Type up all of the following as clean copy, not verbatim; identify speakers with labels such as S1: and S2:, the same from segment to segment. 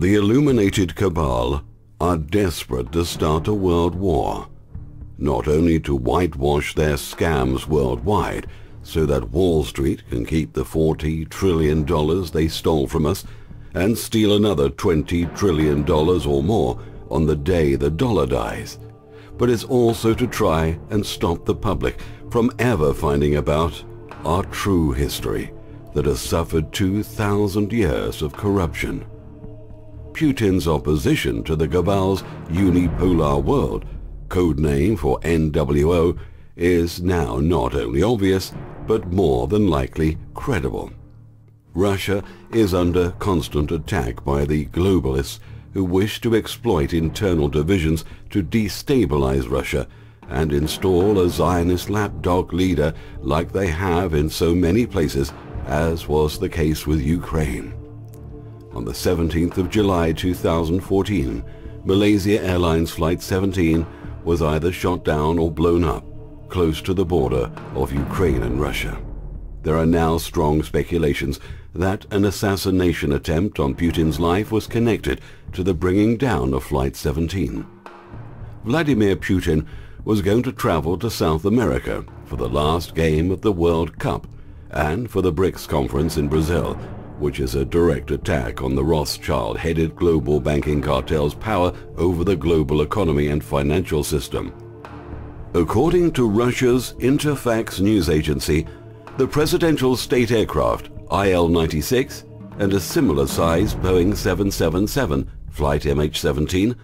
S1: The illuminated Cabal are desperate to start a world war, not only to whitewash their scams worldwide so that Wall Street can keep the $40 trillion they stole from us and steal another $20 trillion or more on the day the dollar dies, but it's also to try and stop the public from ever finding about our true history that has suffered 2,000 years of corruption. Putin's opposition to the Cabal's unipolar world, code name for NWO, is now not only obvious, but more than likely credible. Russia is under constant attack by the globalists who wish to exploit internal divisions to destabilize Russia and install a Zionist lapdog leader like they have in so many places, as was the case with Ukraine. On the 17th of July 2014, Malaysia Airlines Flight 17 was either shot down or blown up close to the border of Ukraine and Russia. There are now strong speculations that an assassination attempt on Putin's life was connected to the bringing down of Flight 17. Vladimir Putin was going to travel to South America for the last game of the World Cup and for the BRICS conference in Brazil, which is a direct attack on the Rothschild-headed global banking cartel's power over the global economy and financial system. According to Russia's Interfax news agency, the presidential state aircraft IL-96 and a similar-sized Boeing 777 flight MH17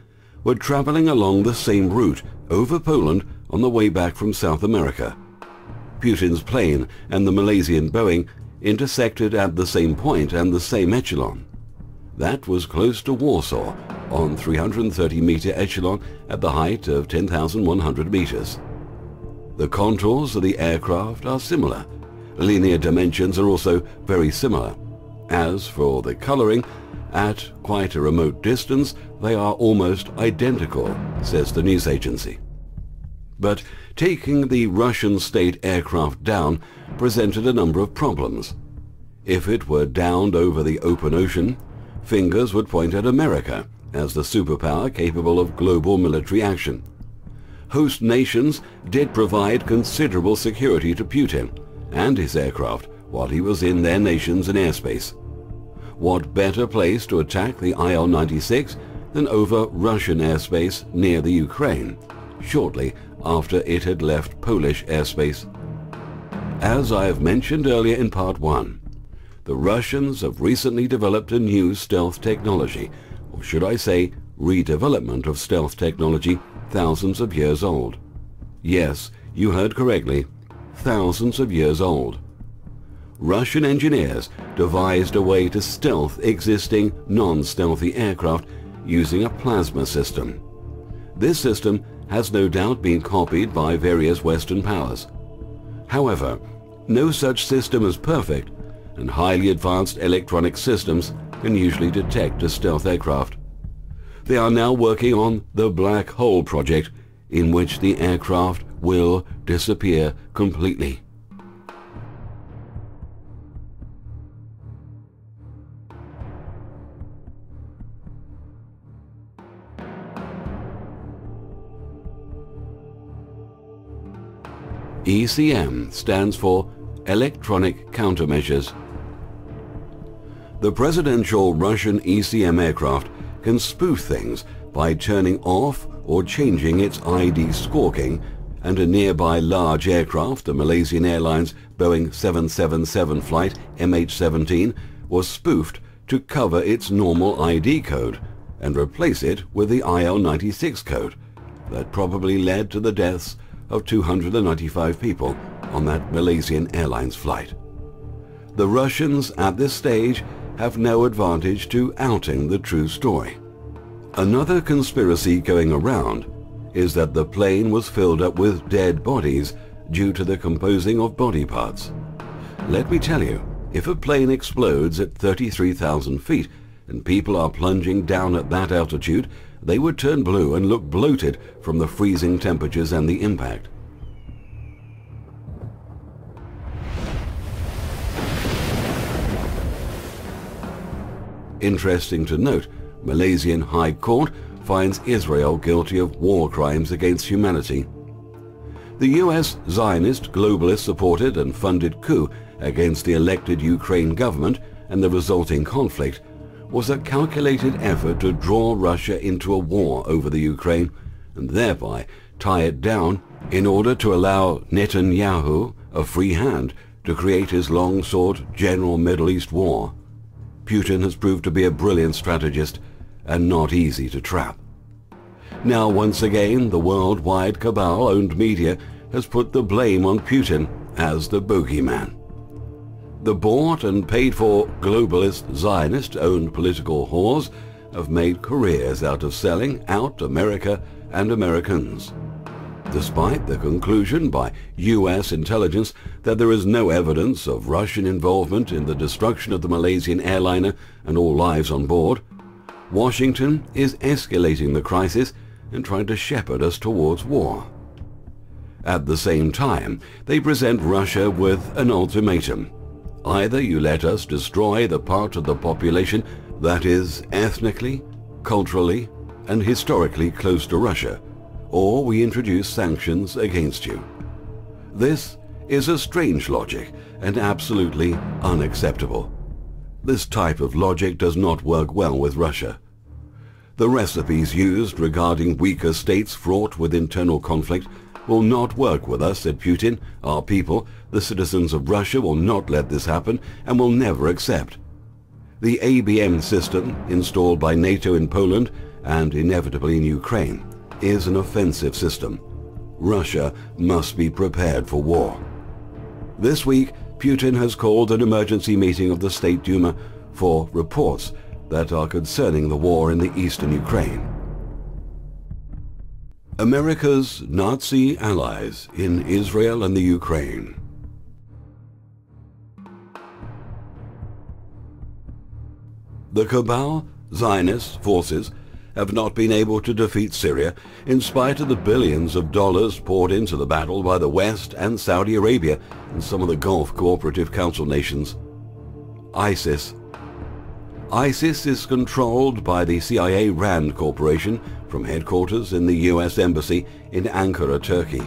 S1: were traveling along the same route over Poland on the way back from South America. Putin's plane and the Malaysian Boeing intersected at the same point and the same echelon. That was close to Warsaw on 330-meter echelon at the height of 10,100 meters. The contours of the aircraft are similar. Linear dimensions are also very similar. As for the coloring, at quite a remote distance they are almost identical, says the news agency. But taking the Russian state aircraft down presented a number of problems. If it were downed over the open ocean, fingers would point at America as the superpower capable of global military action. Host nations did provide considerable security to Putin and his aircraft while he was in their nations in airspace. What better place to attack the IL-96 than over Russian airspace near the Ukraine, shortly after it had left Polish airspace? As I have mentioned earlier in Part 1, the Russians have recently developed a new stealth technology, or should I say redevelopment of stealth technology thousands of years old. Yes, you heard correctly, thousands of years old. Russian engineers devised a way to stealth existing non-stealthy aircraft using a plasma system. This system has no doubt been copied by various Western powers. However, no such system is perfect, and highly advanced electronic systems can usually detect a stealth aircraft. They are now working on the Black Hole project, in which the aircraft will disappear completely. ECM stands for Electronic Countermeasures. The presidential Russian ECM aircraft can spoof things by turning off or changing its ID squawking, and a nearby large aircraft, the Malaysian Airlines Boeing 777 flight MH17, was spoofed to cover its normal ID code and replace it with the IL-96 code. That probably led to the deaths of 295 people on that Malaysian Airlines flight. The Russians at this stage have no advantage to outing the true story. Another conspiracy going around is that the plane was filled up with dead bodies due to the composing of body parts. Let me tell you, if a plane explodes at 33,000 feet and people are plunging down at that altitude, they would turn blue and look bloated from the freezing temperatures and the impact. Interesting to note, Malaysian High Court finds Israel guilty of war crimes against humanity. The US Zionist, globalist-supported and funded coup against the elected Ukraine government and the resulting conflict was a calculated effort to draw Russia into a war over the Ukraine and thereby tie it down in order to allow Netanyahu a free hand to create his long-sought general Middle East war. Putin has proved to be a brilliant strategist and not easy to trap. Now once again the worldwide cabal-owned media has put the blame on Putin as the bogeyman. The bought and paid-for globalist Zionist-owned political whores have made careers out of selling out America and Americans. Despite the conclusion by US intelligence that there is no evidence of Russian involvement in the destruction of the Malaysian airliner and all lives on board, Washington is escalating the crisis and trying to shepherd us towards war. At the same time, they present Russia with an ultimatum. Either you let us destroy the part of the population that is ethnically, culturally, and historically close to Russia, or we introduce sanctions against you. This is a strange logic and absolutely unacceptable. This type of logic does not work well with Russia. The recipes used regarding weaker states fraught with internal conflict will not work with us, said Putin. Our people, the citizens of Russia, will not let this happen and will never accept. The ABM system, installed by NATO in Poland and inevitably in Ukraine, is an offensive system. Russia must be prepared for war. This week, Putin has called an emergency meeting of the State Duma for reports that are concerning the war in the eastern Ukraine. America's Nazi allies in Israel and the Ukraine. The Cabal Zionist forces have not been able to defeat Syria in spite of the billions of dollars poured into the battle by the West and Saudi Arabia and some of the Gulf Cooperative Council nations. ISIS is controlled by the CIA RAND Corporation from headquarters in the US Embassy in Ankara, Turkey.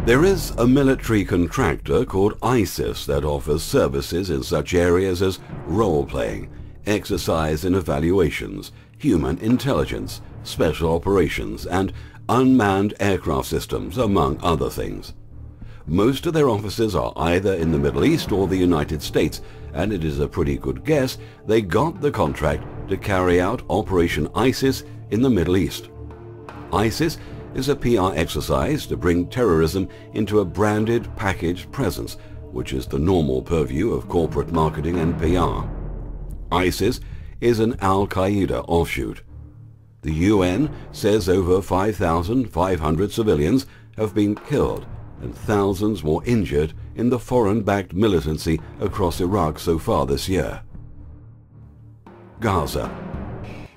S1: There is a military contractor called ISIS that offers services in such areas as role-playing, exercise and evaluations, human intelligence, special operations, and unmanned aircraft systems, among other things. Most of their offices are either in the Middle East or the United States, and it is a pretty good guess they got the contract to carry out Operation ISIS in the Middle East. ISIS is a PR exercise to bring terrorism into a branded, packaged presence, which is the normal purview of corporate marketing and PR. ISIS is an Al-Qaeda offshoot. The UN says over 5,500 civilians have been killed and thousands more injured in the foreign-backed militancy across Iraq so far this year. Gaza.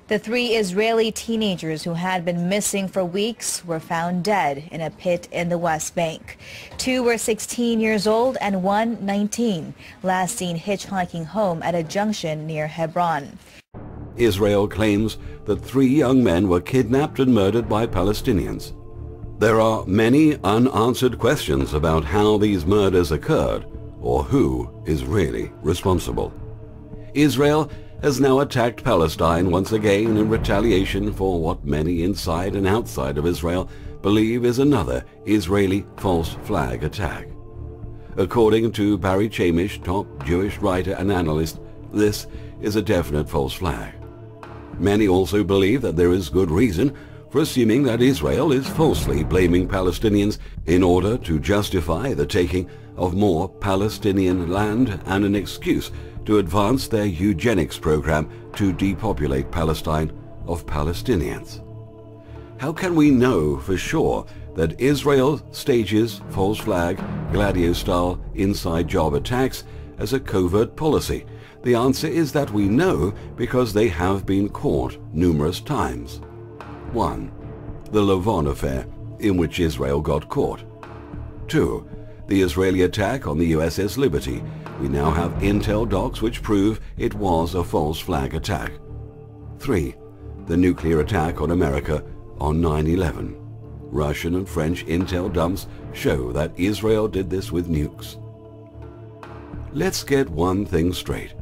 S2: The 3 Israeli teenagers who had been missing for weeks were found dead in a pit in the West Bank. 2 were 16 years old and 1 19, last seen hitchhiking home at a junction near Hebron.
S1: Israel claims that 3 young men were kidnapped and murdered by Palestinians. There are many unanswered questions about how these murders occurred or who is really responsible. Israel has now attacked Palestine once again in retaliation for what many inside and outside of Israel believe is another Israeli false flag attack. According to Barry Chamish, top Jewish writer and analyst, this is a definite false flag. Many also believe that there is good reason for assuming that Israel is falsely blaming Palestinians in order to justify the taking of more Palestinian land and an excuse to advance their eugenics program to depopulate Palestine of Palestinians. How can we know for sure that Israel stages false flag, Gladio-style inside job attacks as a covert policy? The answer is that we know because they have been caught numerous times. 1. The Lavon affair, in which Israel got caught. 2. The Israeli attack on the USS Liberty. We now have intel docs which prove it was a false flag attack. 3. the nuclear attack on America on 9/11. Russian and French intel dumps show that Israel did this with nukes. Let's get one thing straight.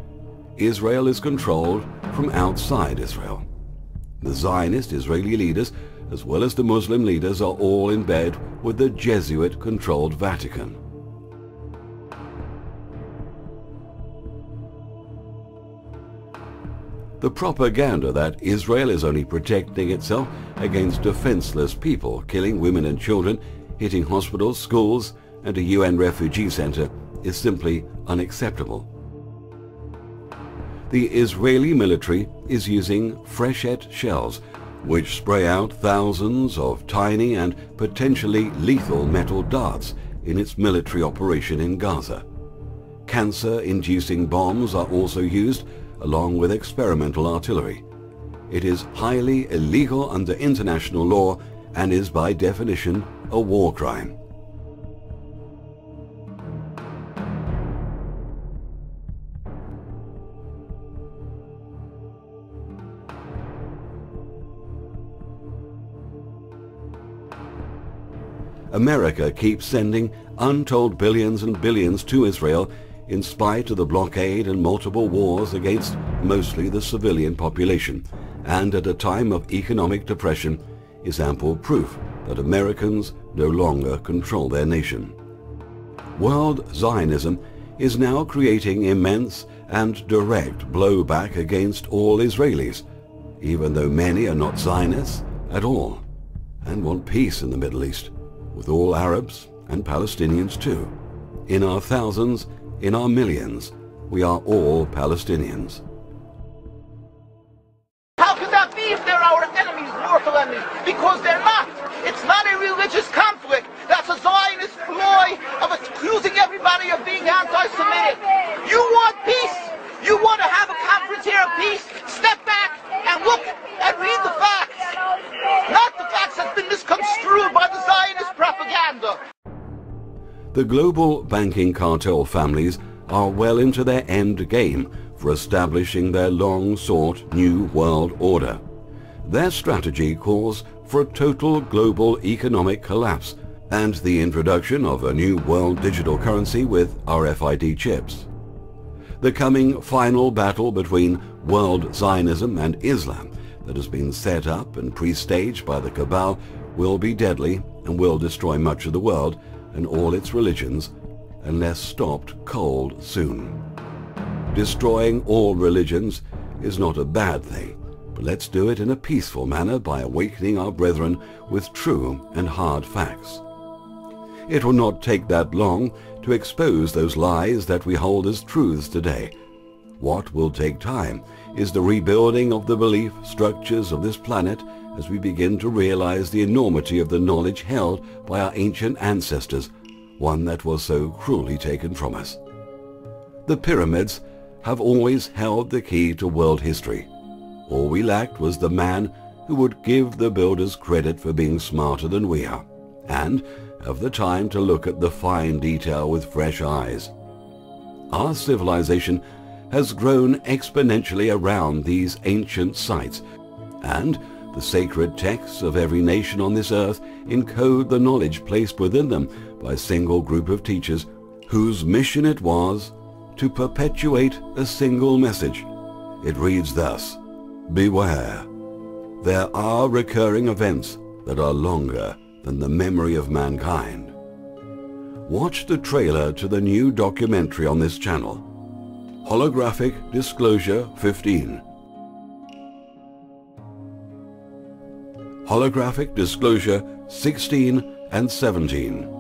S1: Israel is controlled from outside Israel. The Zionist Israeli leaders, as well as the Muslim leaders, are all in bed with the Jesuit-controlled Vatican. The propaganda that Israel is only protecting itself against defenseless people, killing women and children, hitting hospitals, schools, and a UN refugee center is simply unacceptable. The Israeli military is using freshet shells, which spray out thousands of tiny and potentially lethal metal darts in its military operation in Gaza. Cancer-inducing bombs are also used, along with experimental artillery. It is highly illegal under international law and is by definition a war crime. America keeps sending untold billions and billions to Israel in spite of the blockade and multiple wars against mostly the civilian population, and at a time of economic depression is ample proof that Americans no longer control their nation. World Zionism is now creating immense and direct blowback against all Israelis, even though many are not Zionists at all, and want peace in the Middle East, with all Arabs and Palestinians too. In our thousands, in our millions, we are all Palestinians.
S3: How could that be if they're our enemies, mortal enemies? Because they're not. It's not a religious conflict. That's a Zionist ploy of accusing everybody of being anti-Semitic. You want peace? You want to have a conference here of peace? Step back and look and read the facts. Not the facts that's been misconstrued by the Zionist propaganda.
S1: The global banking cartel families are well into their end game for establishing their long-sought New World Order. Their strategy calls for a total global economic collapse and the introduction of a new world digital currency with RFID chips. The coming final battle between world Zionism and Islam that has been set up and pre-staged by the Cabal will be deadly and will destroy much of the world and all its religions unless stopped cold soon. Destroying all religions is not a bad thing, but let's do it in a peaceful manner by awakening our brethren with true and hard facts. It will not take that long to expose those lies that we hold as truths today. What will take time is the rebuilding of the belief structures of this planet as we begin to realize the enormity of the knowledge held by our ancient ancestors, one that was so cruelly taken from us. The pyramids have always held the key to world history. All we lacked was the man who would give the builders credit for being smarter than we are, and have the time to look at the fine detail with fresh eyes. Our civilization has grown exponentially around these ancient sites, and the sacred texts of every nation on this earth encode the knowledge placed within them by a single group of teachers whose mission it was to perpetuate a single message. It reads thus: beware. There are recurring events that are longer than the memory of mankind. Watch the trailer to the new documentary on this channel, Holographic Disclosure 15. Holographic Disclosure 16 and 17.